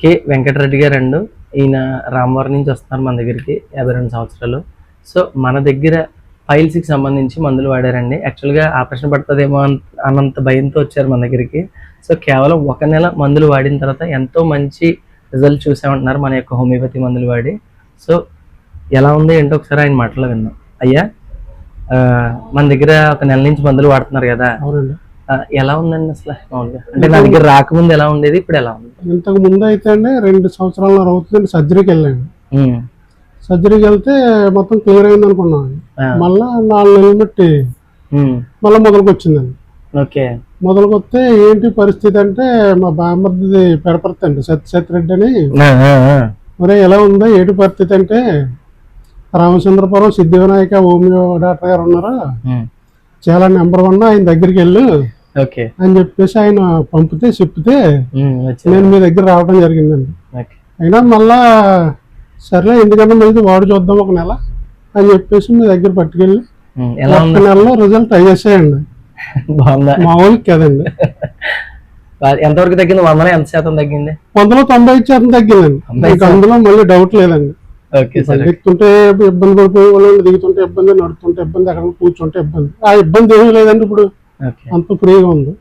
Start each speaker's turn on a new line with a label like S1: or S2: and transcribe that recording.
S1: K Venkatareddy గారు అండి. ఈయన రామవరం నుంచి వస్తున్నారు మన దగ్గరికి 52 సంవత్సరాలు. సో మన దగ్గర పైల్స్కి సంబంధించి మందులు వాడారండి. యాక్చువల్గా ఆపరేషన్ పడుతుందేమో అన్నంత భయంతో వచ్చారు మన దగ్గరికి. సో కేవలం 1 నెల మందులు వాడిన తర్వాత ఎంతో మంచి రిజల్ట్ చూసామంటున్నారు మన యొక్క హోమియోపతి మందులు వాడి. సో ఎలా ఉంది ఏంటో ఒకసారి ఆయన మాటలో విన్నాం. అయ్యా, మన దగ్గర 1 నెల నుంచి మందులు వాడుతున్నారు కదా, ఎలా ఉందండి అసలు మామూలుగా? అంటే నా దగ్గర రాకముందు ఎలా ఉండేది, ఇప్పుడు ఎలా ఉంది?
S2: ఇంతకు ముందు అయితే అండి 2 సంవత్సరాల అవుతుంది సర్జరీకి వెళ్ళాను. సర్జరీకి వెళ్తే మొత్తం క్లియర్ అయింది అనుకున్నాం. మళ్ళా 4 నెలలు బట్టి మళ్ళీ మొదలుకు వచ్చిందండి.
S1: ఓకే.
S2: మొదలుకు వస్తే ఏంటి పరిస్థితి అంటే, మా బామ్మర్ది పెడపర్తి అండి, సత్యరెడ్డి అని. మరి ఎలా ఉందా ఏంటి పరిస్థితి అంటే, రామచంద్రపురం సిద్ధి వినాయక హోమియో డాక్టర్ గారు ఉన్నారు, చాలా నెంబర్ 1 ఆయన దగ్గరికి వెళ్ళు అని చెప్పేసి ఆయన పంపితే చెప్తే నేను మీ దగ్గర రావడం జరిగిందండి. అయినా మళ్ళా సర్లే ఎందుకంటే మళ్ళీ వాడు చూద్దాం 1 నెల అని చెప్పేసి మీ దగ్గర పట్టుకెళ్ళి 1 నెలలో రిజల్ట్ అయ్యేసాయండి. మామూలుగా కదండి.
S1: ఎంతవరకు తగ్గింది? 100లో ఎంత శాతం తగ్గింది?
S2: 100లో 90% తగ్గిందండి. అందులో మళ్ళీ డౌట్ లేదండి. దిగుతుంటే ఇబ్బంది పడిపోయే వాళ్ళు, దిగుతుంటే ఇబ్బంది, నడుతుంటే ఇబ్బంది, అక్కడ కూర్చుంటే ఇబ్బంది. ఆ ఇబ్బంది ఏమీ లేదండి. ఇప్పుడు అంత ఫ్రీగా ఉంది.